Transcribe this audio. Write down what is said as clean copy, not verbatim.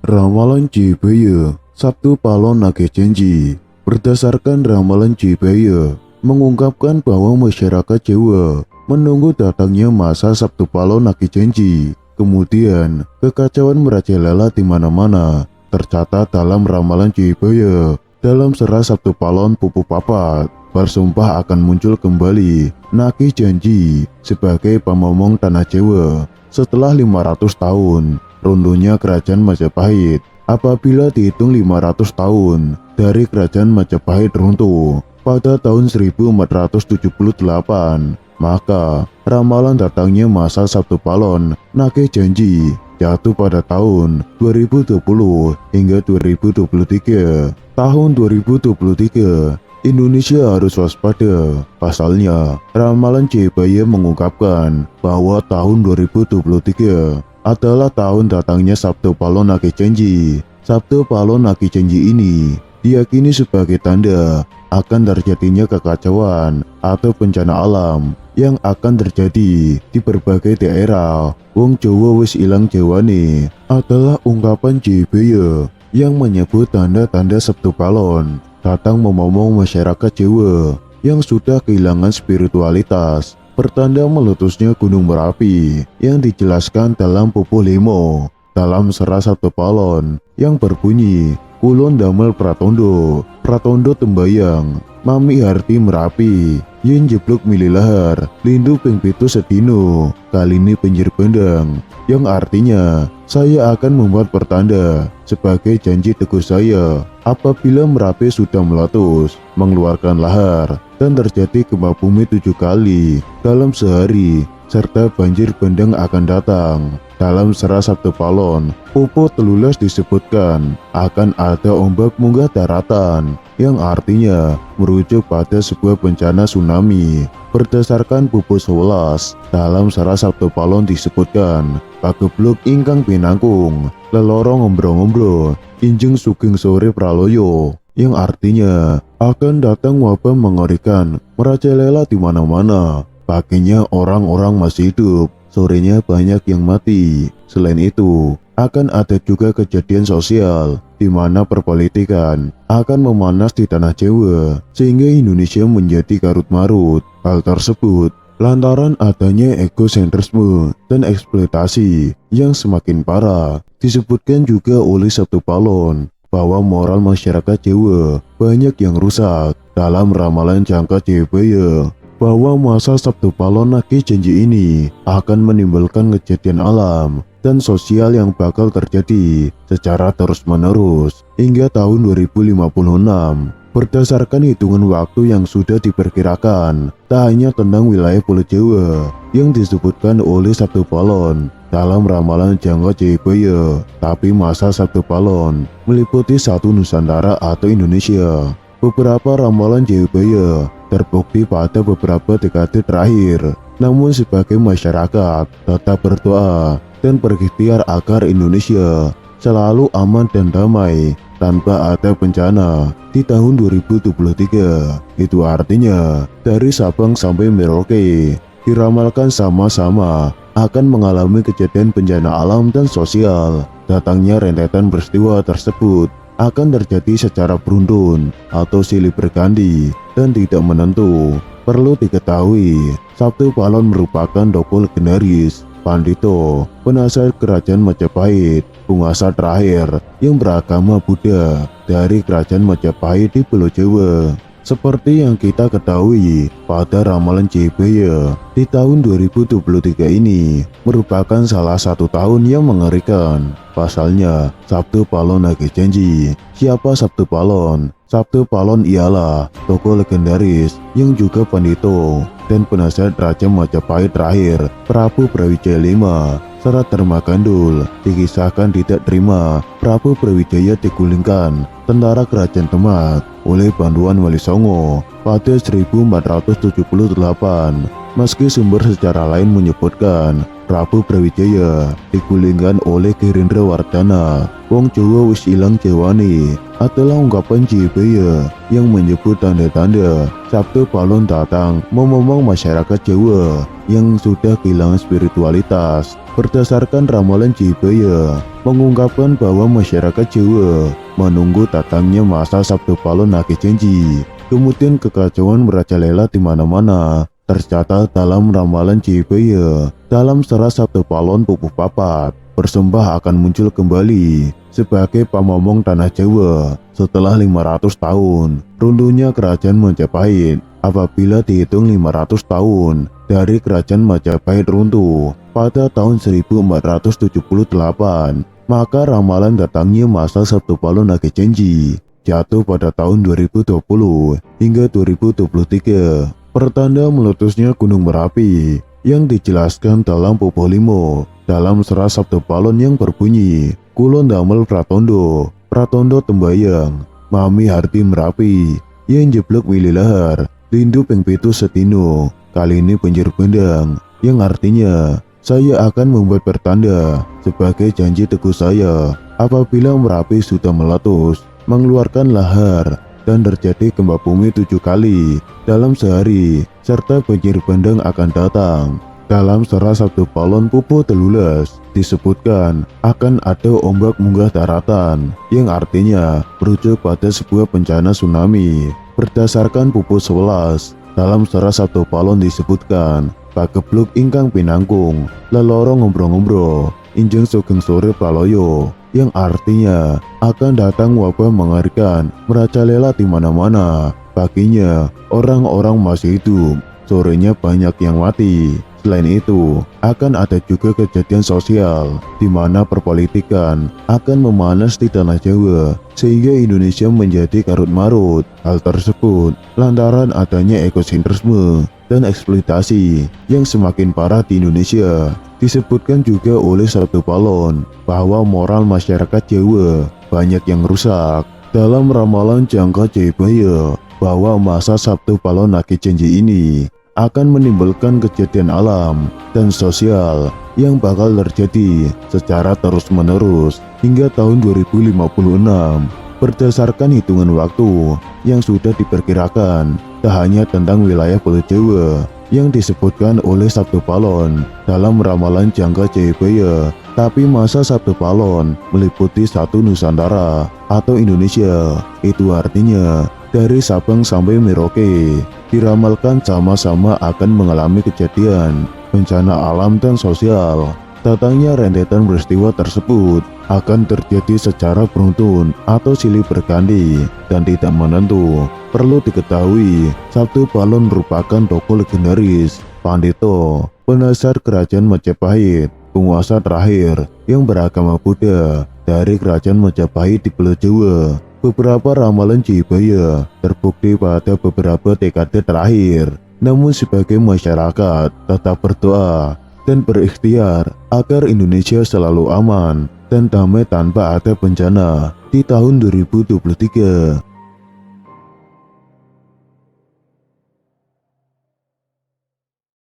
Ramalan Cibaya, Sabtu Palon Nage Janji. Berdasarkan ramalan Cibaya, mengungkapkan bahwa masyarakat Jawa menunggu datangnya masa Sabtu Palon Nage Janji. Kemudian, kekacauan merajalela di mana-mana, tercatat dalam ramalan Cibaya. Dalam serah Sabtu Palon Pupu Papat, bersumpah akan muncul kembali Nage Janji sebagai pamomong tanah Jawa setelah 500 tahun runtuhnya kerajaan Majapahit. Apabila dihitung 500 tahun dari kerajaan Majapahit runtuh pada tahun 1478, maka ramalan datangnya masa Sabtu Palon Nage Janji jatuh pada tahun 2020 hingga 2023. Tahun 2023 Indonesia harus waspada. Pasalnya, ramalan Cibaya mengungkapkan bahwa tahun 2023 adalah tahun datangnya Sabtu Palon Nage Janji. Sabtu Palon Nage Janji ini diyakini sebagai tanda akan terjadinya kekacauan atau bencana alam yang akan terjadi di berbagai daerah. Wong Jawa wis ilang jawane adalah ungkapan Cibaya yang menyebut tanda-tanda Sabtu Palon datang memomong masyarakat Jawa yang sudah kehilangan spiritualitas, pertanda meletusnya Gunung Merapi yang dijelaskan dalam Pupuh Limo dalam serah Sabtu Palon yang berbunyi kulon damel pratondo, pratondo tembayang, mami harti Merapi, yen jeblok mililahar, lindu ping pitu sedino, kali ini penjir bendang, yang artinya saya akan membuat pertanda sebagai janji teguh saya apabila Merapi sudah meletus, mengeluarkan lahar, dan terjadi gempa bumi 7 kali dalam sehari, serta banjir bandang akan datang. Dalam serah Sabtu Palon, Pupuh Telulas disebutkan akan ada ombak munggah daratan, yang artinya merujuk pada sebuah bencana tsunami. Berdasarkan Pupuh 11, dalam serah Sabtu Palon disebutkan pagebluk ingkang pinangkung, lelorong ngombro-ngombro, injeng sugeng sore praloyo, yang artinya akan datang wabah mengerikan merajalela di mana-mana. Paginya orang-orang masih hidup, sorenya banyak yang mati. Selain itu, akan ada juga kejadian sosial di mana perpolitikan akan memanas di tanah Jawa sehingga Indonesia menjadi karut-marut. Hal tersebut lantaran adanya egosentrisme dan eksploitasi yang semakin parah. Disebutkan juga oleh Sabtu Palon bahwa moral masyarakat Jawa banyak yang rusak. Dalam ramalan jangka Cibaya bahwa masa Sabtu Palon Nage Janji ini akan menimbulkan kejadian alam dan sosial yang bakal terjadi secara terus-menerus hingga tahun 2056. Berdasarkan hitungan waktu yang sudah diperkirakan, tak hanya tentang wilayah Pulau Jawa yang disebutkan oleh Sabtu Palon dalam ramalan jangka Cibaya, tapi masa Sabtu Palon meliputi satu Nusantara atau Indonesia. Beberapa ramalan Cibaya terbukti pada beberapa dekade terakhir. Namun sebagai masyarakat tetap berdoa dan berikhtiar agar Indonesia selalu aman dan damai tanpa ada bencana di tahun 2023. Itu artinya dari Sabang sampai Merauke diramalkan sama-sama akan mengalami kejadian bencana alam dan sosial. Datangnya rentetan peristiwa tersebut akan terjadi secara beruntun atau silih berganti dan tidak menentu. Perlu diketahui, Sabtu Palon merupakan tokoh legendaris, pandito, penasihat kerajaan Majapahit, penguasa terakhir yang beragama Buddha dari kerajaan Majapahit di Pulau Jawa. Seperti yang kita ketahui, pada ramalan Cibaya di tahun 2023 ini merupakan salah satu tahun yang mengerikan. Pasalnya, Sabtu Palon Nage Janji. Siapa Sabtu Palon? Sabtu Palon ialah tokoh legendaris yang juga pandito dan penasihat Raja Majapahit terakhir, Prabu Brawijaya V. Serat Dharma Gandul dikisahkan tidak terima Prabu Brawijaya digulingkan tentara kerajaan Demak oleh bantuan Wali Songo pada 1478. Meski sumber sejarah lain menyebutkan Prabu Brawijaya digulingkan oleh Gerindra Wardana. Wong Jawa wis ilang jawane adalah ungkapan Jibaya yang menyebut tanda-tanda Sabtu Palon datang memomong masyarakat Jawa yang sudah kehilangan spiritualitas. Berdasarkan ramalan Jibaya mengungkapkan bahwa masyarakat Jawa menunggu datangnya masa Sabtu Palon Nage Janji. Kemudian kekacauan merajalela di mana-mana. Tercatat dalam ramalan Jibaya dalam serat Sabtu Palon Pupuh Papat, Bersembah akan muncul kembali sebagai pamomong tanah Jawa setelah 500 tahun runtuhnya kerajaan Majapahit. Apabila dihitung 500 tahun dari kerajaan Majapahit runtuh pada tahun 1478, maka ramalan datangnya masa Sabtu Palon Nage Janji jatuh pada tahun 2020 hingga 2023. Pertanda meletusnya Gunung Merapi yang dijelaskan dalam Pupuh Limo dalam serat Sabtu Palon yang berbunyi Kulon damel pratondo, pratondo tembayang, mami harti Merapi, yang jeblok wililahar, lindu ping pitu setino, kali ini banjir bandang, yang artinya saya akan membuat pertanda sebagai janji teguh saya apabila Merapi sudah meletus, mengeluarkan lahar, dan terjadi gempa bumi 7 kali dalam sehari, serta banjir bandang akan datang. Dalam serat Sabtu Palon Pupuh Telulas disebutkan akan ada ombak munggah daratan, yang artinya merujuk pada sebuah bencana tsunami. Berdasarkan Pupuh 11, dalam serat Sabtu Palon disebutkan pagebluk ingkang pinangkung, lelorong ngombro-ngombro, injeng sugeng sore praloyo, yang artinya akan datang wabah mengerikan merajalela di mana-mana. Paginya orang-orang masih hidup, sorenya banyak yang mati. Selain itu, akan ada juga kejadian sosial di mana perpolitikan akan memanas di tanah Jawa sehingga Indonesia menjadi karut-marut. Hal tersebut lantaran adanya ekosentrisme dan eksploitasi yang semakin parah di Indonesia. Disebutkan juga oleh Sabtu Palon bahwa moral masyarakat Jawa banyak yang rusak. Dalam ramalan jangka Jibaya bahwa masa Sabtu Palon Nage Janji ini akan menimbulkan kejadian alam dan sosial yang bakal terjadi secara terus-menerus hingga tahun 2056. Berdasarkan hitungan waktu yang sudah diperkirakan, tak hanya tentang wilayah Pulau Jawa yang disebutkan oleh Sabtu Palon dalam ramalan jangka Jibaya, tapi masa Sabtu Palon meliputi satu Nusantara atau Indonesia. Itu artinya dari Sabang sampai Merauke diramalkan sama-sama akan mengalami kejadian bencana alam dan sosial. Datangnya rentetan peristiwa tersebut akan terjadi secara beruntun atau silih berganti dan tidak menentu. Perlu diketahui, Sabtu Palon merupakan tokoh legendaris, Pandito, penasihat kerajaan Majapahit, penguasa terakhir yang beragama Buddha dari kerajaan Majapahit di Pulau Jawa. Beberapa ramalan Jibaya terbukti pada beberapa dekade terakhir. Namun sebagai masyarakat tetap berdoa dan berikhtiar agar Indonesia selalu aman dan damai tanpa ada bencana di tahun 2023.